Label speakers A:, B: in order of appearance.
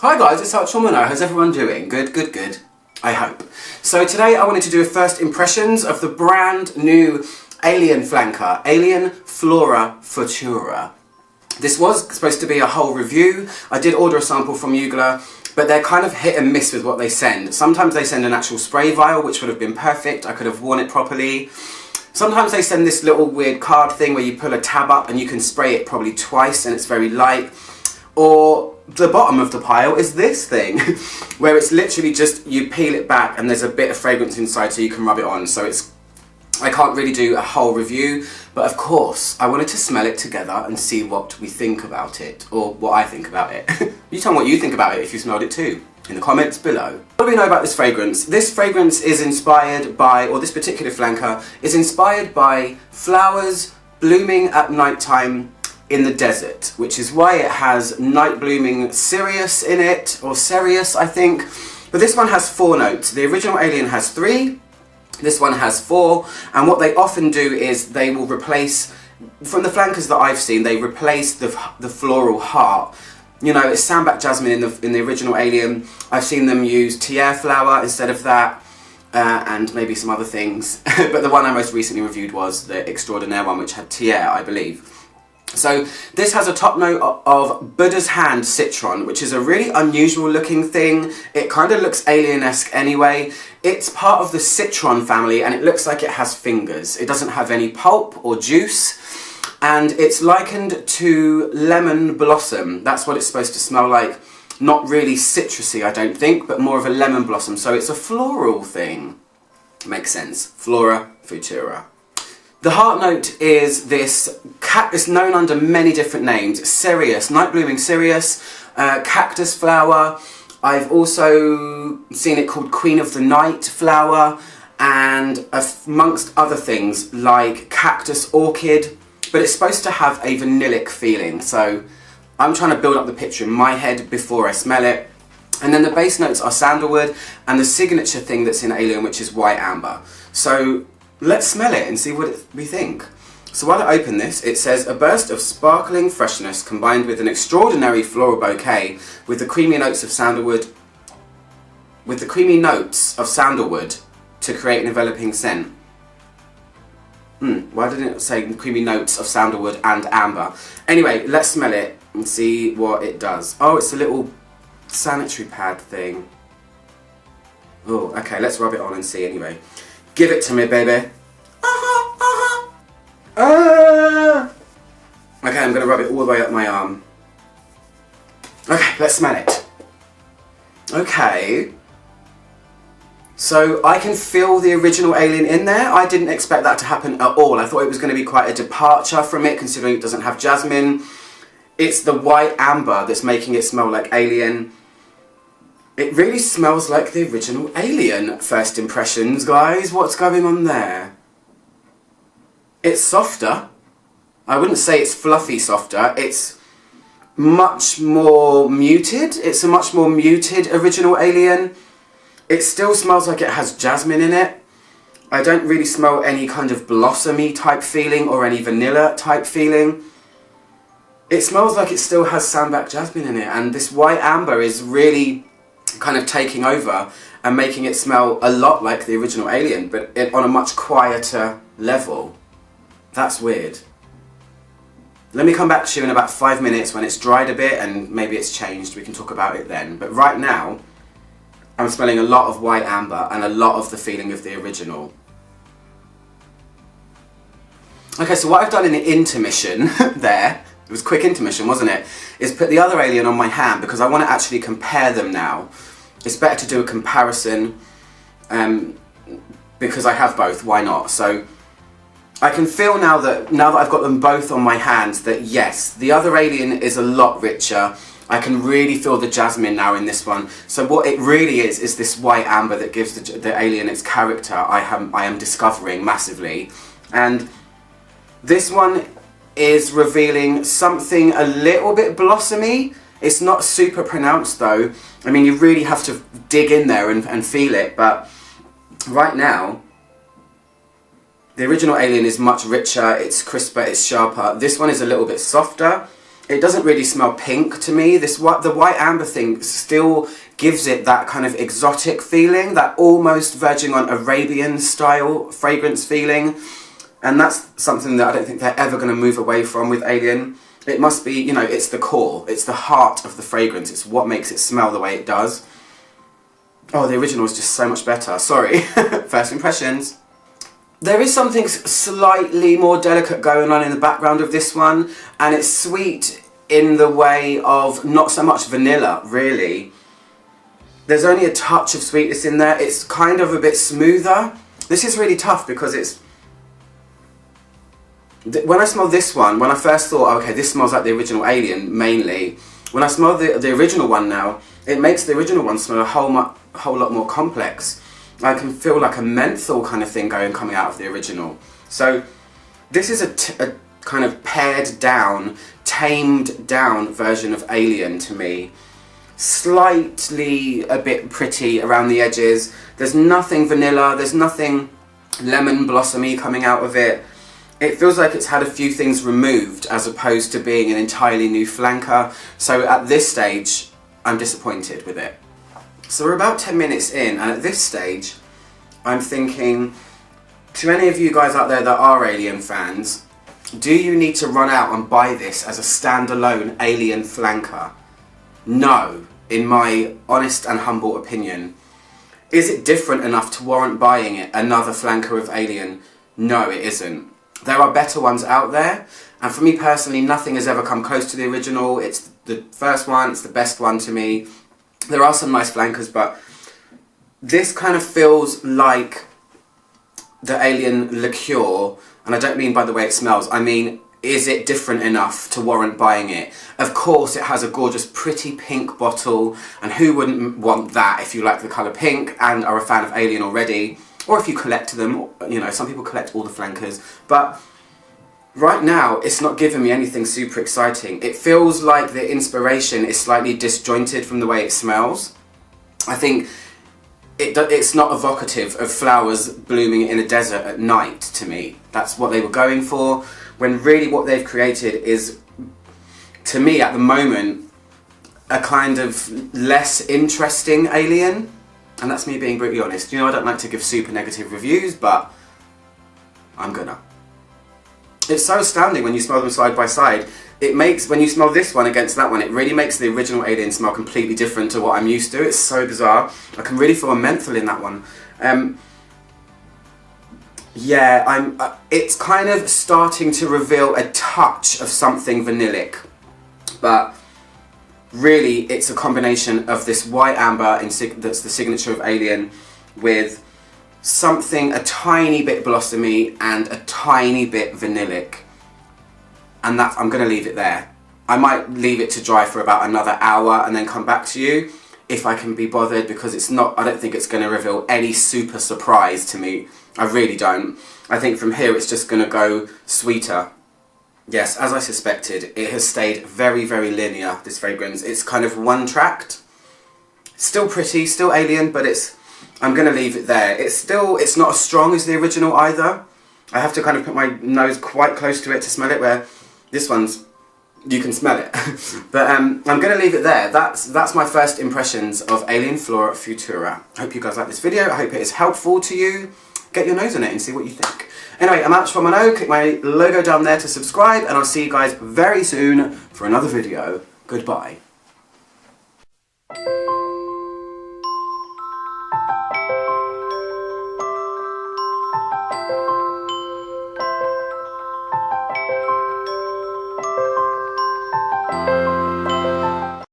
A: Hi guys, it's Archulmano. How's everyone doing? Good, good, good. I hope. So today I wanted to do a first impressions of the brand new Alien flanker, Alien FLORA Futura. This was supposed to be a whole review. I did order a sample from Mugler, but they're kind of hit and miss with what they send. Sometimes they send an actual spray vial, which would have been perfect. I could have worn it properly. Sometimes they send this little weird card thing where you pull a tab up and you can spray it probably twice and it's very light. Or the bottom of the pile is this thing, where it's literally just, you peel it back and there's a bit of fragrance inside so you can rub it on. So I can't really do a whole review, but of course I wanted to smell it together and see what we think about it, or what I think about it. You tell me what you think about it if you smelled it too, in the comments below. What do we know about this fragrance? This fragrance is inspired by, or this particular flanker is inspired by flowers blooming at night time in the desert, which is why it has night blooming cereus in it, or cereus I think. But this one has 4 notes. The original Alien has 3, this one has 4, and what they often do is they will replace, from the flankers that I've seen, they replace the floral heart. You know, it's sandback jasmine in the original Alien. I've seen them use tiare flower instead of that, and maybe some other things. But the one I most recently reviewed was the Extraordinaire one, which had tiare, I believe. So this has a top note of Buddha's Hand Citron, which is a really unusual looking thing. It kind of looks alien-esque anyway. It's part of the citron family and it looks like it has fingers. It doesn't have any pulp or juice, and it's likened to lemon blossom. That's what it's supposed to smell like. Not really citrusy, I don't think, but more of a lemon blossom. So it's a floral thing. Makes sense. Flora Futura. The heart note is this, it's known under many different names. Cereus, night blooming cereus, cactus flower. I've also seen it called Queen of the Night flower, and amongst other things like cactus orchid, but it's supposed to have a vanillic feeling. So I'm trying to build up the picture in my head before I smell it. And then the base notes are sandalwood and the signature thing that's in Alien, which is white amber. So let's smell it and see what we think. So while I open this, it says, a burst of sparkling freshness combined with an extraordinary floral bouquet with the creamy notes of sandalwood, to create an enveloping scent. Why didn't it say creamy notes of sandalwood and amber? Anyway, let's smell it and see what it does. Oh, it's a little sanitary pad thing. Oh, okay, let's rub it on and see anyway. Give it to me, baby. Okay, I'm going to rub it all the way up my arm. Okay, let's smell it. Okay. So I can feel the original Alien in there. I didn't expect that to happen at all. I thought it was going to be quite a departure from it, considering it doesn't have jasmine. It's the white amber that's making it smell like Alien. It really smells like the original Alien. First impressions, guys. What's going on there? It's softer. I wouldn't say it's fluffy softer. It's much more muted. It's a much more muted original Alien. It still smells like it has jasmine in it. I don't really smell any kind of blossomy type feeling or any vanilla type feeling. It smells like it still has sandback jasmine in it, and this white amber is really kind of taking over and making it smell a lot like the original Alien, but on a much quieter level. That's weird. Let me come back to you in about 5 minutes when it's dried a bit and maybe it's changed. We can talk about it then. But right now, I'm smelling a lot of white amber and a lot of the feeling of the original. Okay, so what I've done in the intermission there, it was a quick intermission, wasn't it, is put the other Alien on my hand because I want to actually compare them now. It's better to do a comparison because I have both, why not? So I can feel now that I've got them both on my hands that yes, the other Alien is a lot richer. I can really feel the jasmine now in this one. So what it really is this white amber that gives the Alien its character. I am discovering massively. And this one is revealing something a little bit blossomy. It's not super pronounced though. I mean, you really have to dig in there and feel it, but right now, the original Alien is much richer, it's crisper, it's sharper. This one is a little bit softer. it doesn't really smell pink to me. The white amber thing still gives it that kind of exotic feeling, that almost verging on Arabian style fragrance feeling. And that's something that I don't think they're ever going to move away from with Alien. It must be, you know, it's the core, it's the heart of the fragrance, it's what makes it smell the way it does. Oh, the original is just so much better, sorry. First impressions. There is something slightly more delicate going on in the background of this one, and it's sweet in the way of not so much vanilla, really. There's only a touch of sweetness in there, it's kind of a bit smoother. This is really tough because it's... When I smell this one, when I first thought, oh, okay, this smells like the original Alien, mainly. When I smell the original one now, it makes the original one smell a whole lot more complex. I can feel like a menthol kind of thing coming out of the original. So this is a kind of pared down, tamed down version of Alien to me. Slightly a bit pretty around the edges. There's nothing vanilla, there's nothing lemon blossomy coming out of it. It feels like it's had a few things removed as opposed to being an entirely new flanker. So at this stage, I'm disappointed with it. So we're about 10 minutes in, and at this stage, I'm thinking, to any of you guys out there that are Alien fans, do you need to run out and buy this as a standalone Alien flanker? No, in my honest and humble opinion. Is it different enough to warrant buying it, another flanker of Alien? No, it isn't. There are better ones out there, and for me personally, nothing has ever come close to the original. It's the first one, it's the best one to me. There are some nice flankers, but this kind of feels like the Alien liqueur, and I don't mean by the way it smells, I mean, is it different enough to warrant buying it? Of course it has a gorgeous pretty pink bottle, and who wouldn't want that if you like the colour pink and are a fan of Alien already? Or if you collect them, you know, some people collect all the flankers, but right now it's not giving me anything super exciting. It feels like the inspiration is slightly disjointed from the way it smells. I think it's not evocative of flowers blooming in a desert at night to me. That's what they were going for, when really what they've created is, to me at the moment, a kind of less interesting Alien. And that's me being brutally honest. You know, I don't like to give super negative reviews, but I'm gonna. It's so astounding when you smell them side by side. It makes, when you smell this one against that one, it really makes the original Alien smell completely different to what I'm used to. It's so bizarre. I can really feel a menthol in that one. Yeah, it's kind of starting to reveal a touch of something vanillic, but really it's a combination of this white amber that's the signature of Alien with something a tiny bit blossomy and a tiny bit vanillic, and that's, I'm going to leave it there. I might leave it to dry for about another hour and then come back to you if I can be bothered, because it's not, I don't think it's going to reveal any super surprise to me. I really don't. I think from here it's just going to go sweeter. Yes, as I suspected, it has stayed very, very linear, this fragrance. It's kind of one-tracked. Still pretty, still Alien, but I'm going to leave it there. It's not as strong as the original either. I have to kind of put my nose quite close to it to smell it, where this one's, you can smell it. But I'm going to leave it there. That's my first impressions of Alien FLORA FUTURA. I hope you guys like this video. I hope it is helpful to you. Get your nose in it and see what you think. Anyway, I'm Alex from Mono. Click my logo down there to subscribe, and I'll see you guys very soon for another video. Goodbye.